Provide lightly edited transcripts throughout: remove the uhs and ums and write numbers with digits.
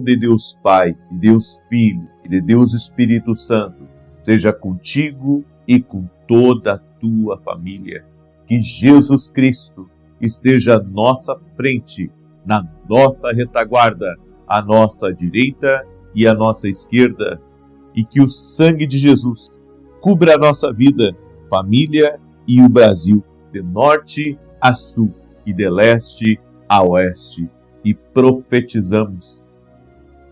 de Deus Pai, de Deus Filho e de Deus Espírito Santo seja contigo e com toda a tua família. Que Jesus Cristo esteja à nossa frente, na nossa retaguarda, à nossa direita e à nossa esquerda, e que o sangue de Jesus cubra a nossa vida, família e o Brasil, de norte a sul e de leste a oeste. E profetizamos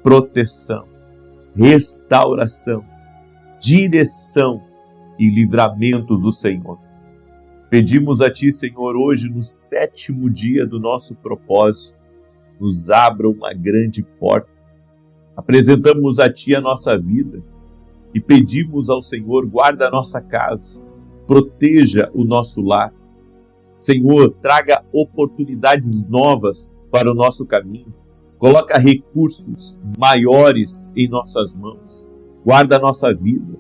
proteção, restauração, direção e livramentos do Senhor. Pedimos a Ti, Senhor, hoje no 7º dia do nosso propósito, nos abra uma grande porta. Apresentamos a Ti a nossa vida e pedimos ao Senhor, guarda a nossa casa, proteja o nosso lar. Senhor, traga oportunidades novas para o nosso caminho. Coloca recursos maiores em nossas mãos. Guarda a nossa vida,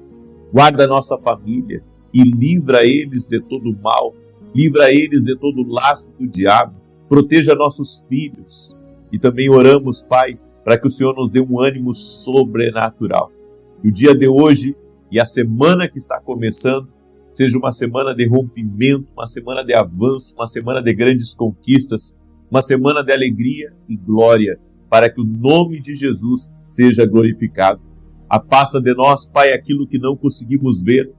guarda a nossa família e livra eles de todo mal, livra eles de todo laço do diabo, proteja nossos filhos. E também oramos, Pai, para que o Senhor nos dê um ânimo sobrenatural. Que o dia de hoje e a semana que está começando seja uma semana de rompimento, uma semana de avanço, uma semana de grandes conquistas, uma semana de alegria e glória, para que o nome de Jesus seja glorificado. Afasta de nós, Pai, aquilo que não conseguimos ver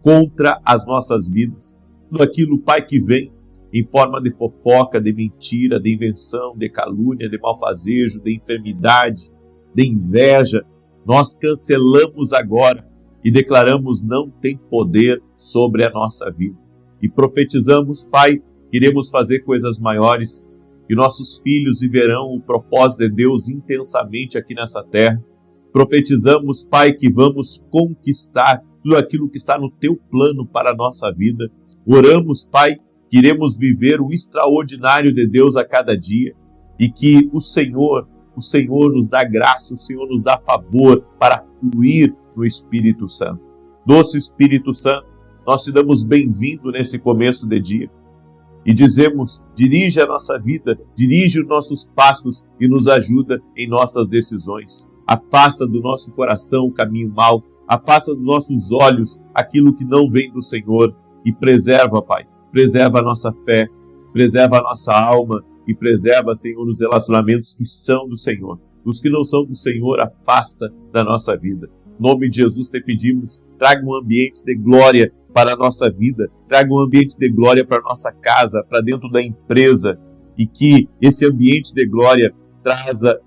contra as nossas vidas. Tudo aquilo, Pai, que vem em forma de fofoca, de mentira, de invenção, de calúnia, de malfazejo, de enfermidade, de inveja, nós cancelamos agora e declaramos não tem poder sobre a nossa vida. E profetizamos, Pai, queremos fazer coisas maiores, que nossos filhos viverão o propósito de Deus intensamente aqui nessa terra. Profetizamos, Pai, que vamos conquistar tudo aquilo que está no Teu plano para a nossa vida. Oramos, Pai, que iremos viver o extraordinário de Deus a cada dia e que o Senhor nos dá graça, o Senhor nos dá favor para fluir no Espírito Santo. Doce Espírito Santo, nós te damos bem-vindo nesse começo de dia. E dizemos, dirige a nossa vida, dirige os nossos passos e nos ajuda em nossas decisões. Afasta do nosso coração o caminho mau, afasta dos nossos olhos aquilo que não vem do Senhor e preserva, Pai, preserva a nossa fé, preserva a nossa alma e preserva, Senhor, os relacionamentos que são do Senhor. Os que não são do Senhor, afasta da nossa vida. Em nome de Jesus te pedimos, traga um ambiente de glória para a nossa vida, traga um ambiente de glória para a nossa casa, para dentro da empresa, e que esse ambiente de glória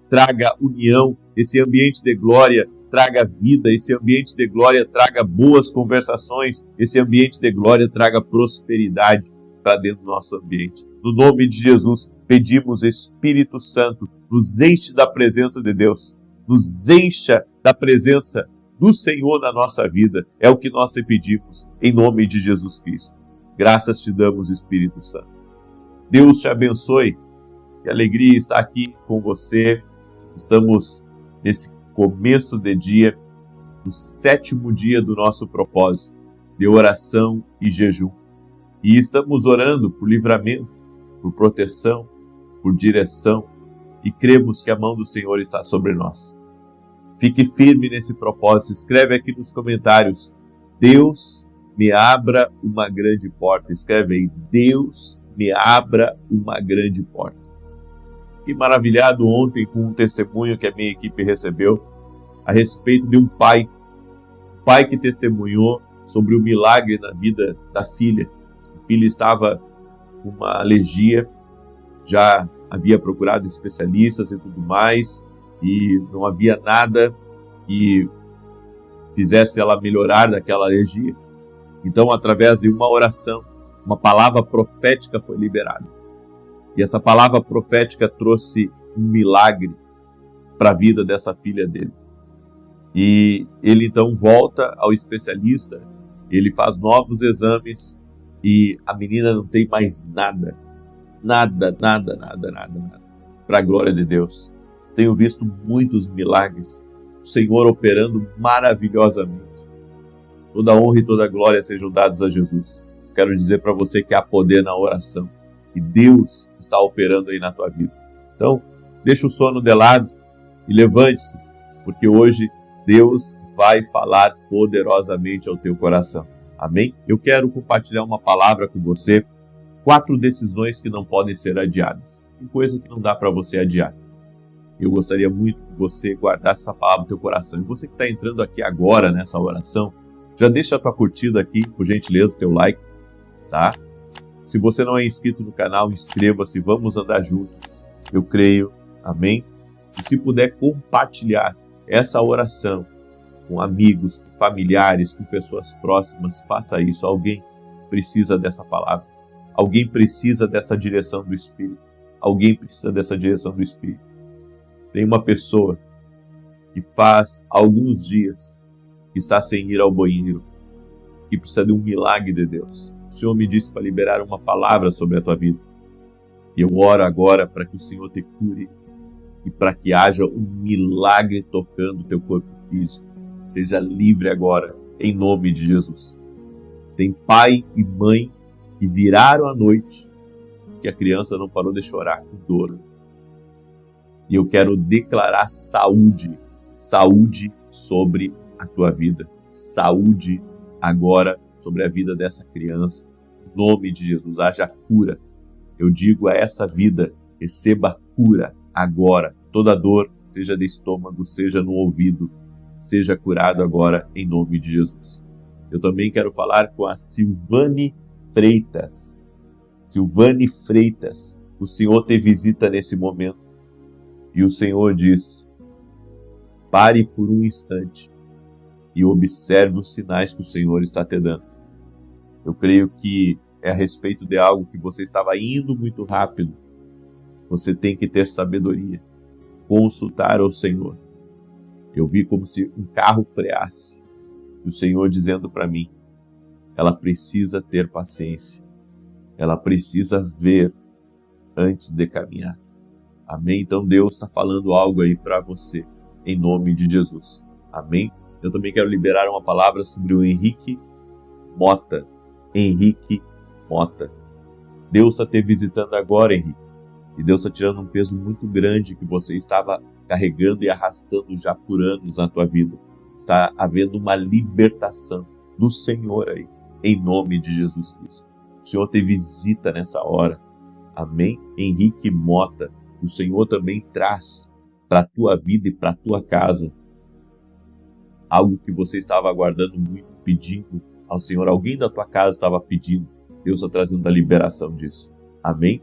traga união, esse ambiente de glória traga vida, esse ambiente de glória traga boas conversações, esse ambiente de glória traga prosperidade para dentro do nosso ambiente. No nome de Jesus, pedimos, Espírito Santo, nos enche da presença de Deus, nos encha da presença do Senhor na nossa vida. É o que nós te pedimos, em nome de Jesus Cristo. Graças te damos, Espírito Santo. Deus te abençoe. Que alegria estar aqui com você. Estamos nesse começo de dia, no 7º dia do nosso propósito, de oração e jejum. E estamos orando por livramento, por proteção, por direção, e cremos que a mão do Senhor está sobre nós. Fique firme nesse propósito. Escreve aqui nos comentários, Deus me abra uma grande porta. Escreve aí, Deus me abra uma grande porta. Fiquei maravilhado ontem com um testemunho que a minha equipe recebeu a respeito de um pai que testemunhou sobre o milagre na vida da filha. A filha estava com uma alergia, já havia procurado especialistas e tudo mais, e não havia nada que fizesse ela melhorar daquela alergia. Então, através de uma oração, uma palavra profética foi liberada. E essa palavra profética trouxe um milagre para a vida dessa filha dele. E ele então volta ao especialista, ele faz novos exames e a menina não tem mais nada. Nada. Para a glória de Deus. Tenho visto muitos milagres, o Senhor operando maravilhosamente. Toda honra e toda glória sejam dados a Jesus. Quero dizer para você que há poder na oração. E Deus está operando aí na tua vida. Então, deixa o sono de lado e levante-se, porque hoje Deus vai falar poderosamente ao teu coração. Amém? Eu quero compartilhar uma palavra com você, 4 decisões que não podem ser adiadas. Tem coisa que não dá para você adiar. Eu gostaria muito que você guardasse essa palavra no teu coração. E você que está entrando aqui agora nessa oração, já deixa a tua curtida aqui, por gentileza, teu like, tá? Se você não é inscrito no canal, inscreva-se, vamos andar juntos. Eu creio, amém? E se puder compartilhar essa oração com amigos, com familiares, com pessoas próximas, faça isso. Alguém precisa dessa palavra. Alguém precisa dessa direção do Espírito. Alguém precisa dessa direção do Espírito. Tem uma pessoa que faz alguns dias que está sem ir ao banheiro, que precisa de um milagre de Deus. O Senhor me disse para liberar uma palavra sobre a tua vida. E eu oro agora para que o Senhor te cure e para que haja um milagre tocando o teu corpo físico. Seja livre agora, em nome de Jesus. Tem pai e mãe que viraram à noite, que a criança não parou de chorar com dor. E eu quero declarar saúde sobre a tua vida. Saúde agora sobre a vida dessa criança. Em nome de Jesus, haja cura. Eu digo a essa vida, receba cura agora. Toda dor, seja de estômago, seja no ouvido, seja curado agora em nome de Jesus. Eu também quero falar com a Silvane Freitas. Silvane Freitas, o Senhor te visita nesse momento e o Senhor diz: pare por um instante e observe os sinais que o Senhor está te dando. Eu creio que é a respeito de algo que você estava indo muito rápido. Você tem que ter sabedoria, consultar ao Senhor. Eu vi como se um carro freasse. E o Senhor dizendo para mim, ela precisa ter paciência. Ela precisa ver antes de caminhar. Amém? Então Deus está falando algo aí para você, em nome de Jesus. Amém? Eu também quero liberar uma palavra sobre o Henrique Mota. Henrique Mota. Deus está te visitando agora, Henrique. E Deus está tirando um peso muito grande que você estava carregando e arrastando já por anos na tua vida. Está havendo uma libertação do Senhor aí, em nome de Jesus Cristo. O Senhor te visita nessa hora. Amém? Henrique Mota, o Senhor também traz para a tua vida e para a tua casa algo que você estava aguardando muito, pedindo ao Senhor. Alguém da tua casa estava pedindo. Deus está trazendo a liberação disso. Amém?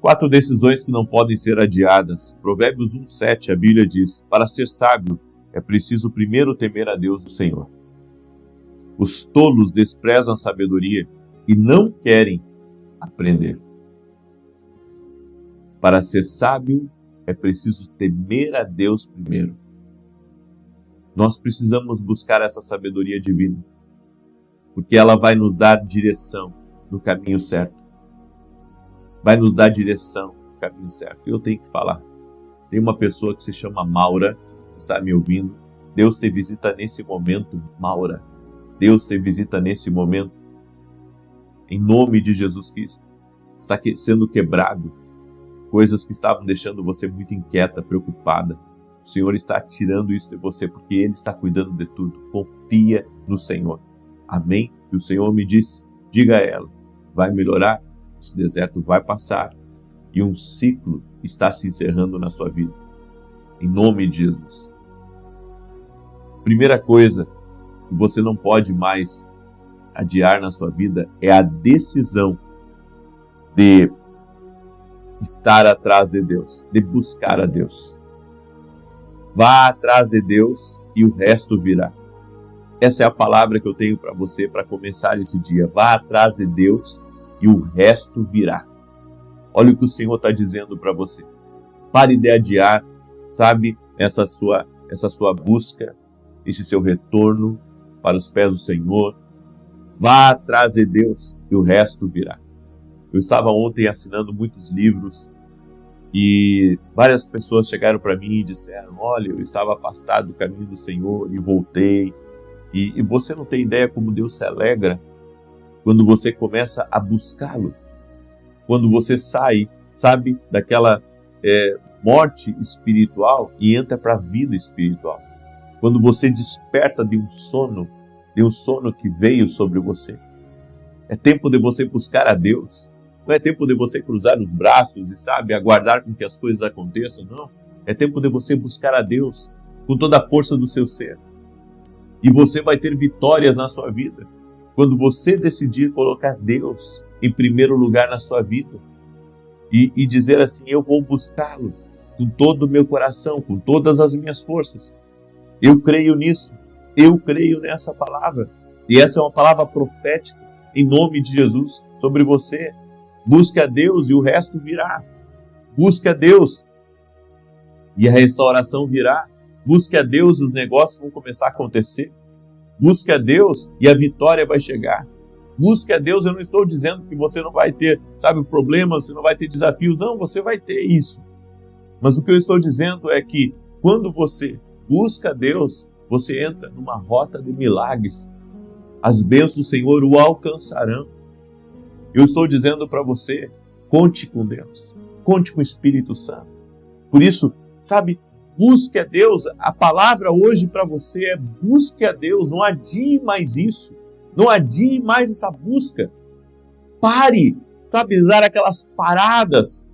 4 decisões que não podem ser adiadas. Provérbios 1:7, a Bíblia diz: para ser sábio, é preciso primeiro temer a Deus, o Senhor. Os tolos desprezam a sabedoria e não querem aprender. Para ser sábio, é preciso temer a Deus primeiro. Nós precisamos buscar essa sabedoria divina, porque ela vai nos dar direção no caminho certo. Vai nos dar direção no caminho certo. Eu tenho que falar. Tem uma pessoa que se chama Maura, está me ouvindo. Deus te visita nesse momento, Maura. Deus te visita nesse momento. Em nome de Jesus Cristo. Está sendo quebrado. Coisas que estavam deixando você muito inquieta, preocupada. O Senhor está tirando isso de você, porque Ele está cuidando de tudo. Confia no Senhor. Amém? E o Senhor me disse, diga a ela, vai melhorar, esse deserto vai passar e um ciclo está se encerrando na sua vida. Em nome de Jesus. Primeira coisa que você não pode mais adiar na sua vida é a decisão de estar atrás de Deus, de buscar a Deus. Vá atrás de Deus e o resto virá. Essa é a palavra que eu tenho para você para começar esse dia. Vá atrás de Deus e o resto virá. Olha o que o Senhor está dizendo para você. Pare de adiar, sabe, essa sua busca, esse seu retorno para os pés do Senhor. Vá atrás de Deus e o resto virá. Eu estava ontem assinando muitos livros e várias pessoas chegaram para mim e disseram, olha, eu estava afastado do caminho do Senhor e voltei. E você não tem ideia como Deus se alegra quando você começa a buscá-lo. Quando você sai, sabe, morte espiritual e entra para a vida espiritual. Quando você desperta de um sono que veio sobre você. É tempo de você buscar a Deus. Não é tempo de você cruzar os braços e, aguardar com que as coisas aconteçam, não. É tempo de você buscar a Deus com toda a força do seu ser. E você vai ter vitórias na sua vida quando você decidir colocar Deus em primeiro lugar na sua vida e dizer assim: eu vou buscá-lo com todo o meu coração, com todas as minhas forças. Eu creio nisso, eu creio nessa palavra. E essa é uma palavra profética em nome de Jesus sobre você. Busque a Deus e o resto virá. Busque a Deus e a restauração virá. Busque a Deus e os negócios vão começar a acontecer. Busque a Deus e a vitória vai chegar. Busque a Deus, eu não estou dizendo que você não vai ter, problemas, você não vai ter desafios. Não, você vai ter isso. Mas o que eu estou dizendo é que quando você busca a Deus, você entra numa rota de milagres. As bênçãos do Senhor o alcançarão. Eu estou dizendo para você, conte com Deus. Conte com o Espírito Santo. Por isso, busque a Deus. A palavra hoje para você é busque a Deus. Não adie mais isso. Não adie mais essa busca. Pare, dar aquelas paradas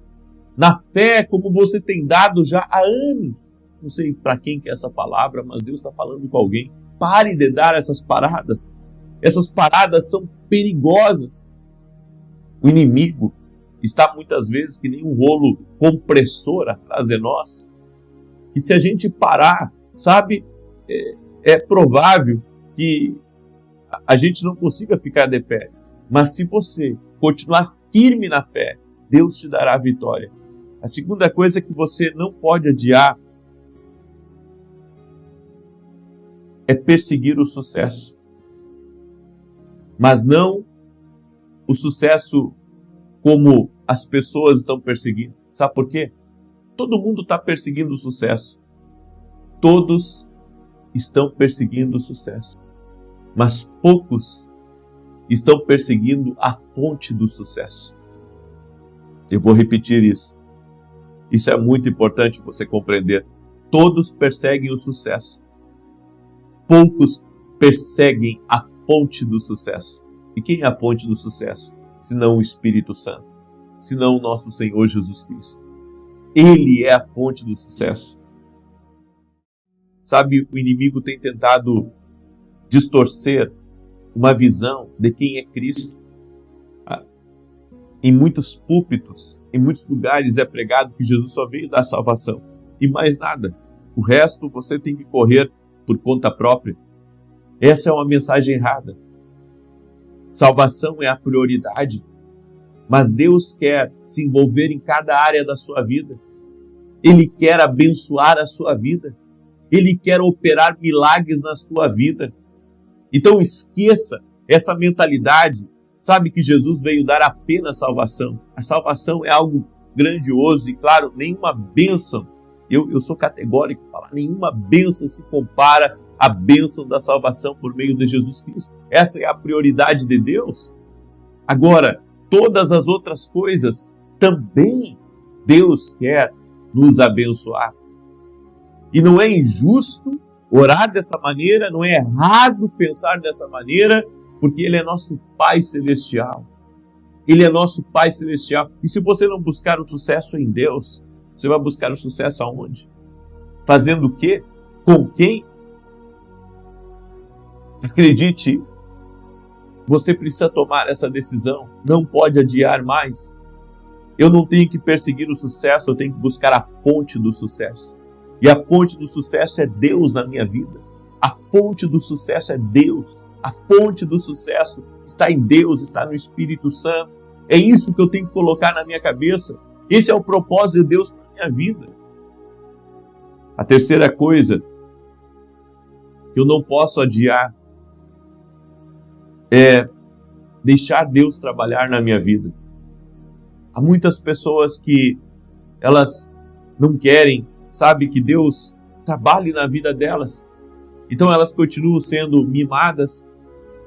na fé como você tem dado já há anos. Não sei para quem que é essa palavra, mas Deus está falando com alguém. Pare de dar essas paradas. Essas paradas são perigosas. O inimigo está muitas vezes que nem um rolo compressor atrás de nós. E se a gente parar, é provável que a gente não consiga ficar de pé. Mas se você continuar firme na fé, Deus te dará a vitória. A segunda coisa que você não pode adiar é perseguir o sucesso. Mas não o sucesso como as pessoas estão perseguindo. Sabe por quê? Todo mundo está perseguindo o sucesso. Todos estão perseguindo o sucesso. Mas poucos estão perseguindo a fonte do sucesso. Eu vou repetir isso. Isso é muito importante você compreender. Todos perseguem o sucesso. Poucos perseguem a fonte do sucesso. E quem é a fonte do sucesso? Senão o Espírito Santo. Senão o nosso Senhor Jesus Cristo. Ele é a fonte do sucesso. O inimigo tem tentado distorcer uma visão de quem é Cristo. Em muitos púlpitos, em muitos lugares é pregado que Jesus só veio dar salvação. E mais nada. O resto você tem que correr por conta própria. Essa é uma mensagem errada. Salvação é a prioridade. Mas Deus quer se envolver em cada área da sua vida. Ele quer abençoar a sua vida. Ele quer operar milagres na sua vida. Então esqueça essa mentalidade, que Jesus veio dar apenas salvação. A salvação é algo grandioso e, claro, nenhuma bênção, eu sou categórico em falar, nenhuma bênção se compara à bênção da salvação por meio de Jesus Cristo. Essa é a prioridade de Deus. Agora, todas as outras coisas também Deus quer nos abençoar. E não é injusto orar dessa maneira, não é errado pensar dessa maneira, porque Ele é nosso Pai Celestial. Ele é nosso Pai Celestial. E se você não buscar o sucesso em Deus, você vai buscar o sucesso aonde? Fazendo o quê? Com quem? Acredite, você precisa tomar essa decisão. Não pode adiar mais. Eu não tenho que perseguir o sucesso, eu tenho que buscar a fonte do sucesso. E a fonte do sucesso é Deus na minha vida. A fonte do sucesso é Deus. A fonte do sucesso está em Deus, está no Espírito Santo. É isso que eu tenho que colocar na minha cabeça. Esse é o propósito de Deus para a minha vida. A terceira coisa que eu não posso adiar é deixar Deus trabalhar na minha vida. Há muitas pessoas que elas não querem, que Deus trabalhe na vida delas. Então elas continuam sendo mimadas,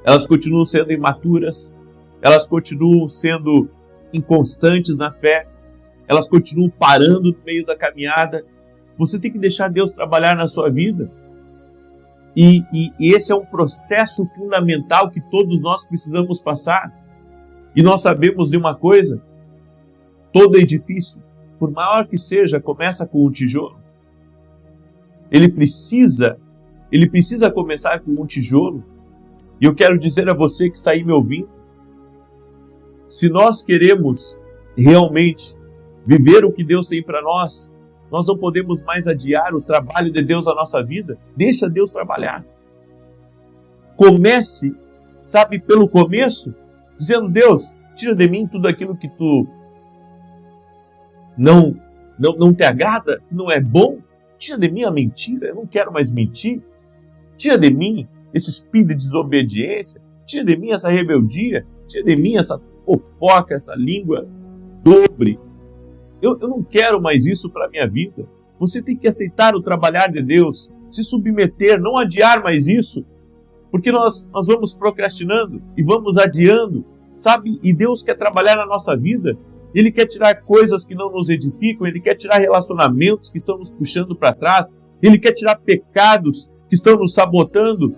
elas continuam sendo imaturas, elas continuam sendo inconstantes na fé, elas continuam parando no meio da caminhada. Você tem que deixar Deus trabalhar na sua vida. E esse é um processo fundamental que todos nós precisamos passar. E nós sabemos de uma coisa: todo edifício, por maior que seja, começa com um tijolo. Ele precisa começar com um tijolo. E eu quero dizer a você que está aí me ouvindo, se nós queremos realmente viver o que Deus tem para nós, nós não podemos mais adiar o trabalho de Deus na nossa vida. Deixa Deus trabalhar. Comece, sabe, pelo começo, dizendo: Deus, tira de mim tudo aquilo que tu não te agrada, que não é bom. Tira de mim a mentira, eu não quero mais mentir. Tira de mim esse espírito de desobediência. Tira de mim essa rebeldia. Tira de mim essa fofoca, essa língua dobre. Eu não quero mais isso para a minha vida. Você tem que aceitar o trabalhar de Deus, se submeter, não adiar mais isso, porque nós vamos procrastinando e vamos adiando, sabe? E Deus quer trabalhar na nossa vida. Ele quer tirar coisas que não nos edificam, Ele quer tirar relacionamentos que estão nos puxando para trás, Ele quer tirar pecados que estão nos sabotando.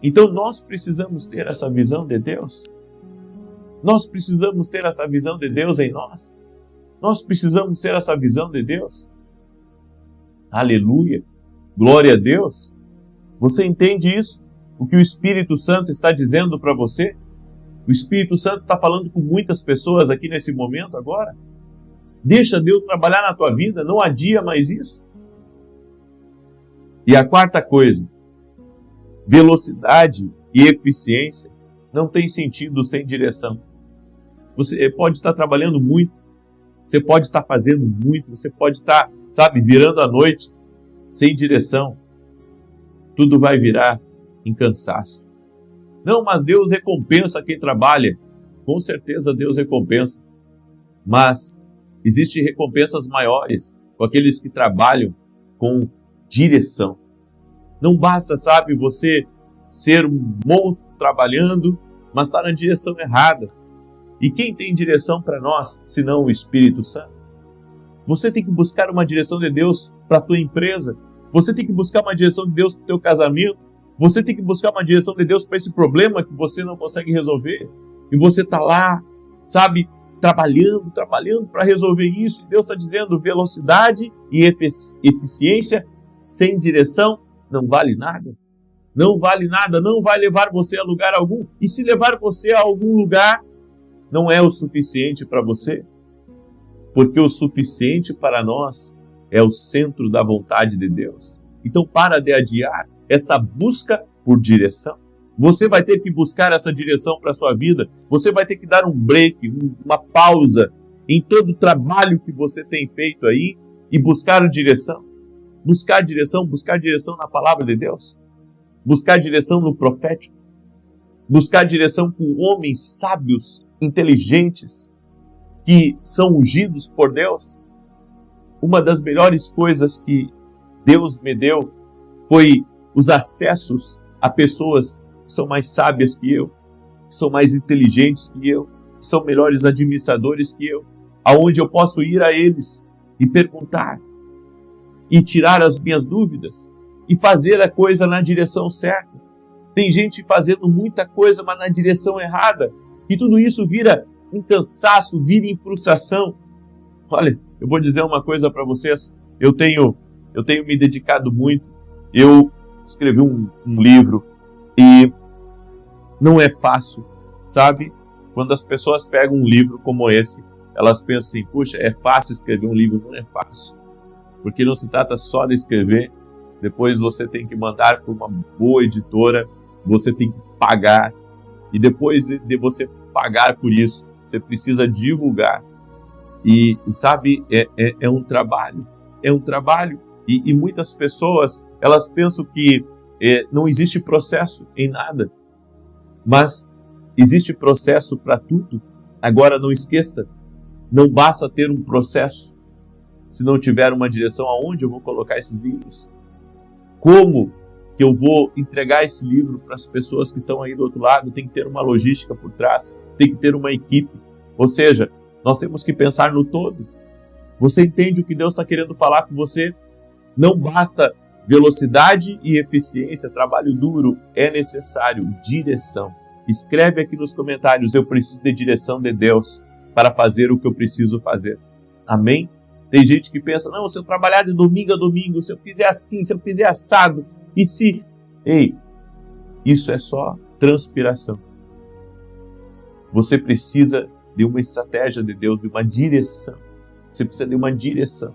Então nós precisamos ter essa visão de Deus. Nós precisamos ter essa visão de Deus em nós. Nós precisamos ter essa visão de Deus. Aleluia! Glória a Deus! Você entende isso? O que o Espírito Santo está dizendo para você? O Espírito Santo está falando com muitas pessoas aqui nesse momento agora. Deixa Deus trabalhar na tua vida, não adia mais isso. E a quarta coisa, velocidade e eficiência não tem sentido sem direção. Você pode estar trabalhando muito, você pode estar fazendo muito, você pode estar, virando a noite sem direção. Tudo vai virar em cansaço. Não, mas Deus recompensa quem trabalha. Com certeza Deus recompensa. Mas existem recompensas maiores com aqueles que trabalham com direção. Não basta, você ser um monstro trabalhando, mas está na direção errada. E quem tem direção para nós, senão o Espírito Santo? Você tem que buscar uma direção de Deus para a tua empresa. Você tem que buscar uma direção de Deus para o teu casamento. Você tem que buscar uma direção de Deus para esse problema que você não consegue resolver. E você está lá, trabalhando para resolver isso. E Deus está dizendo: velocidade e eficiência sem direção não vale nada. Não vale nada, não vai levar você a lugar algum. E se levar você a algum lugar, não é o suficiente para você. Porque o suficiente para nós é o centro da vontade de Deus. Então para de adiar essa busca por direção. Você vai ter que buscar essa direção para a sua vida. Você vai ter que dar um break, uma pausa em todo o trabalho que você tem feito aí e buscar direção. Buscar direção na palavra de Deus. Buscar direção no profético. Buscar direção com homens sábios, inteligentes, que são ungidos por Deus. Uma das melhores coisas que Deus me deu foi os acessos a pessoas que são mais sábias que eu, que são mais inteligentes que eu, que são melhores administradores que eu, aonde eu posso ir a eles e perguntar, e tirar as minhas dúvidas, e fazer a coisa na direção certa. Tem gente fazendo muita coisa, mas na direção errada, e tudo isso vira em cansaço, vira em frustração. Olha, eu vou dizer uma coisa para vocês, eu tenho me dedicado muito. Eu escrevi um livro e não é fácil, Quando as pessoas pegam um livro como esse, elas pensam assim: puxa, é fácil escrever um livro. Não é fácil, porque não se trata só de escrever. Depois você tem que mandar para uma boa editora, você tem que pagar, e depois de você pagar por isso, você precisa divulgar. E é um trabalho, e muitas pessoas, elas pensam que não existe processo em nada, mas existe processo para tudo. Agora não esqueça, não basta ter um processo, se não tiver uma direção aonde eu vou colocar esses livros. Como que eu vou entregar esse livro para as pessoas que estão aí do outro lado? Tem que ter uma logística por trás, tem que ter uma equipe. Ou seja, nós temos que pensar no todo. Você entende o que Deus está querendo falar com você? Não basta velocidade e eficiência, trabalho duro, é necessário direção. Escreve aqui nos comentários, eu preciso de direção de Deus para fazer o que eu preciso fazer. Amém? Tem gente que pensa, não, se eu trabalhar de domingo a domingo, se eu fizer assim, se eu fizer assado, e se... Ei, isso é só transpiração. Você precisa de uma estratégia de Deus, de uma direção. Você precisa de uma direção.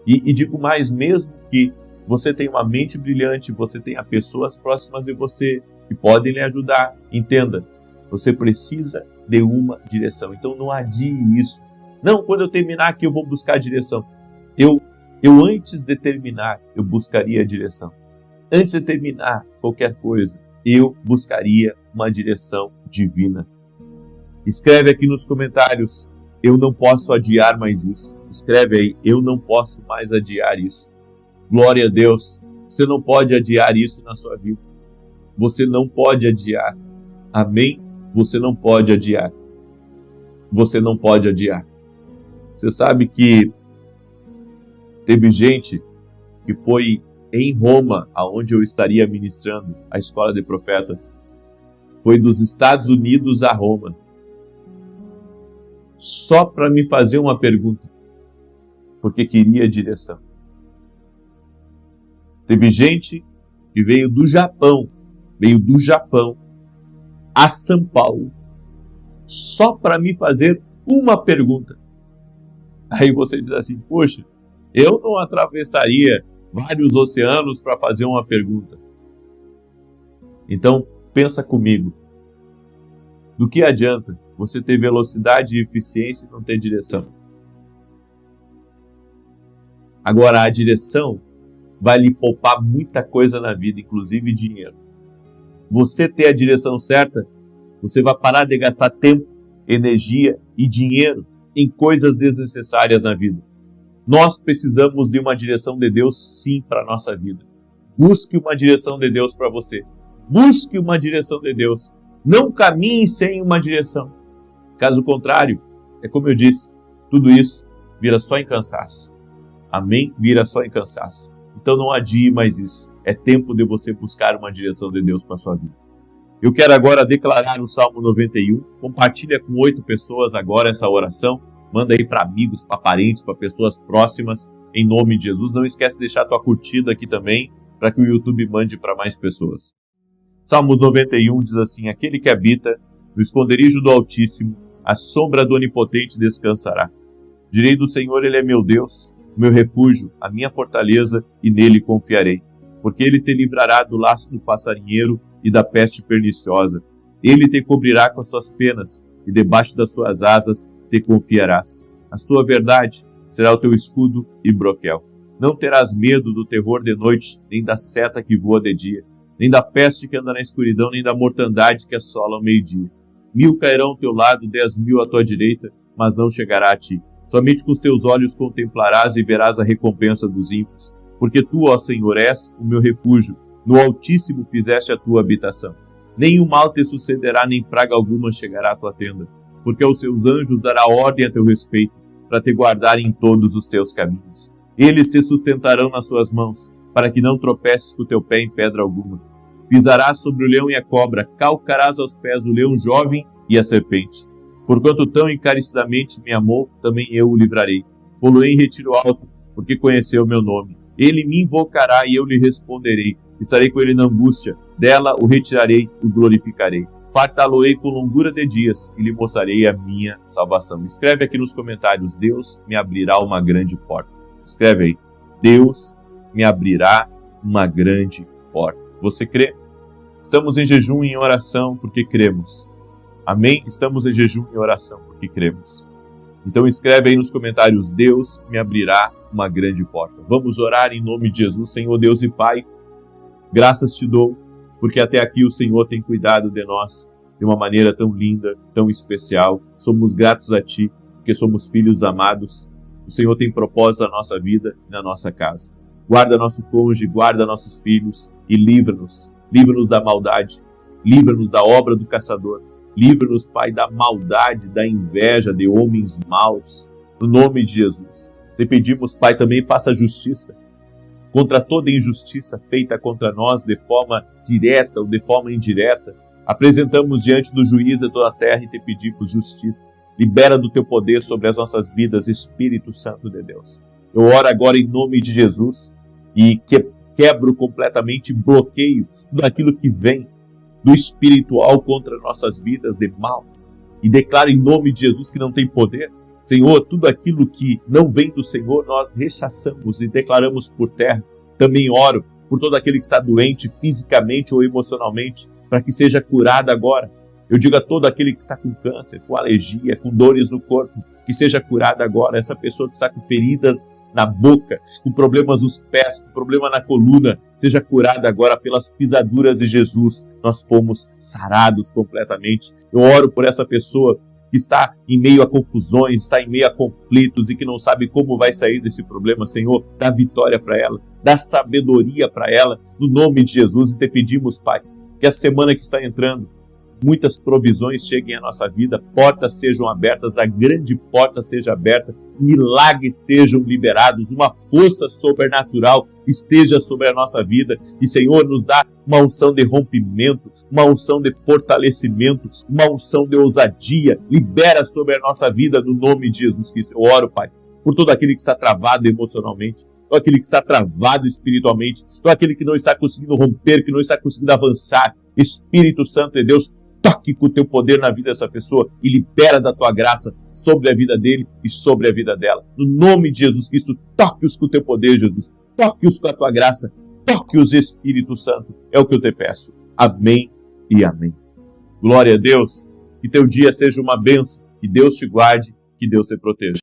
E digo mais, mesmo que você tenha uma mente brilhante, você tenha pessoas próximas de você que podem lhe ajudar, entenda, você precisa de uma direção. Então não adie isso. Não, quando eu terminar aqui eu vou buscar a direção. Eu antes de terminar, eu buscaria a direção. Antes de terminar qualquer coisa, eu buscaria uma direção divina. Escreve aqui nos comentários, eu não posso adiar mais isso. Escreve aí, eu não posso mais adiar isso. Glória a Deus, você não pode adiar isso na sua vida. Você não pode adiar. Amém? Você não pode adiar. Você não pode adiar. Você sabe que teve gente que foi em Roma, aonde eu estaria ministrando a Escola de Profetas. Foi dos Estados Unidos a Roma. Só para me fazer uma pergunta, porque queria direção. Teve gente que veio do Japão a São Paulo, só para me fazer uma pergunta. Aí você diz assim, poxa, eu não atravessaria vários oceanos para fazer uma pergunta. Então, pensa comigo, do que adianta você ter velocidade e eficiência e não ter direção? Agora, a direção vai lhe poupar muita coisa na vida, inclusive dinheiro. Você ter a direção certa, você vai parar de gastar tempo, energia e dinheiro em coisas desnecessárias na vida. Nós precisamos de uma direção de Deus, sim, para a nossa vida. Busque uma direção de Deus para você. Busque uma direção de Deus. Não caminhe sem uma direção. Caso contrário, é como eu disse, tudo isso vira só em cansaço. Amém? Vira só em cansaço. Então não adie mais isso. É tempo de você buscar uma direção de Deus para a sua vida. Eu quero agora declarar o Salmo 91. Compartilha com 8 pessoas agora essa oração. Manda aí para amigos, para parentes, para pessoas próximas. Em nome de Jesus. Não esquece de deixar a tua curtida aqui também, para que o YouTube mande para mais pessoas. Salmos 91 diz assim, aquele que habita no esconderijo do Altíssimo, a sombra do Onipotente descansará. Direi do Senhor, Ele é meu Deus, o meu refúgio, a minha fortaleza, e nele confiarei. Porque Ele te livrará do laço do passarinheiro e da peste perniciosa. Ele te cobrirá com as suas penas, e debaixo das suas asas te confiarás. A sua verdade será o teu escudo e broquel. Não terás medo do terror de noite, nem da seta que voa de dia, nem da peste que anda na escuridão, nem da mortandade que assola ao meio-dia. 1000 cairão ao teu lado, 10.000 à tua direita, mas não chegará a ti. Somente com os teus olhos contemplarás e verás a recompensa dos ímpios. Porque tu, ó Senhor, és o meu refúgio, no Altíssimo fizeste a tua habitação. Nenhum mal te sucederá, nem praga alguma chegará à tua tenda. Porque aos seus anjos dará ordem a teu respeito, para te guardarem em todos os teus caminhos. Eles te sustentarão nas suas mãos, para que não tropeces com o teu pé em pedra alguma. Pisarás sobre o leão e a cobra, calcarás aos pés o leão jovem e a serpente. Porquanto tão encarecidamente me amou, também eu o livrarei. Pô-lo-ei em retiro alto, porque conheceu o meu nome. Ele me invocará e eu lhe responderei. Estarei com ele na angústia, dela o retirarei e o glorificarei. Fartá-lo-ei com longura de dias e lhe mostrarei a minha salvação. Escreve aqui nos comentários, Deus me abrirá uma grande porta. Escreve aí, Deus me abrirá uma grande porta. Você crê? Estamos em jejum e em oração porque cremos. Amém? Estamos em jejum e oração porque cremos. Então escreve aí nos comentários, Deus me abrirá uma grande porta. Vamos orar em nome de Jesus. Senhor Deus e Pai, graças te dou, porque até aqui o Senhor tem cuidado de nós de uma maneira tão linda, tão especial. Somos gratos a Ti, porque somos filhos amados. O Senhor tem propósito na nossa vida e na nossa casa. Guarda nosso cônjuge, guarda nossos filhos e livra-nos. Livra-nos da maldade, livra-nos da obra do caçador. Livra-nos, Pai, da maldade, da inveja de homens maus. No nome de Jesus. Te pedimos, Pai, também faça justiça contra toda injustiça feita contra nós de forma direta ou de forma indireta. Apresentamos diante do juiz de toda a terra e te pedimos justiça. Libera do teu poder sobre as nossas vidas, Espírito Santo de Deus. Eu oro agora em nome de Jesus e quebro completamente, bloqueio tudo aquilo que vem do espiritual contra nossas vidas de mal. E declaro em nome de Jesus que não tem poder. Senhor, tudo aquilo que não vem do Senhor, nós rechaçamos e declaramos por terra. Também oro por todo aquele que está doente fisicamente ou emocionalmente, para que seja curado agora. Eu digo a todo aquele que está com câncer, com alergia, com dores no corpo, que seja curado agora. Essa pessoa que está com feridas na boca, com problemas nos pés, com problema na coluna, seja curada agora pelas pisaduras de Jesus. Nós fomos sarados completamente. Eu oro por essa pessoa que está em meio a confusões, está em meio a conflitos e que não sabe como vai sair desse problema. Senhor, dá vitória para ela, dá sabedoria para ela, no nome de Jesus. E te pedimos, Pai, que a semana que está entrando, muitas provisões cheguem à nossa vida, portas sejam abertas, a grande porta seja aberta, milagres sejam liberados, uma força sobrenatural esteja sobre a nossa vida. E, Senhor, nos dá uma unção de rompimento, uma unção de fortalecimento, uma unção de ousadia. Libera sobre a nossa vida no nome de Jesus Cristo. Eu oro, Pai, por todo aquele que está travado emocionalmente, todo aquele que está travado espiritualmente, todo aquele que não está conseguindo romper, que não está conseguindo avançar. Espírito Santo de Deus, toque com o teu poder na vida dessa pessoa e libera da tua graça sobre a vida dele e sobre a vida dela. No nome de Jesus Cristo, toque-os com o teu poder, Jesus. Toque-os com a tua graça. Toque-os, Espírito Santo. É o que eu te peço. Amém e amém. Glória a Deus. Que teu dia seja uma bênção. Que Deus te guarde. Que Deus te proteja.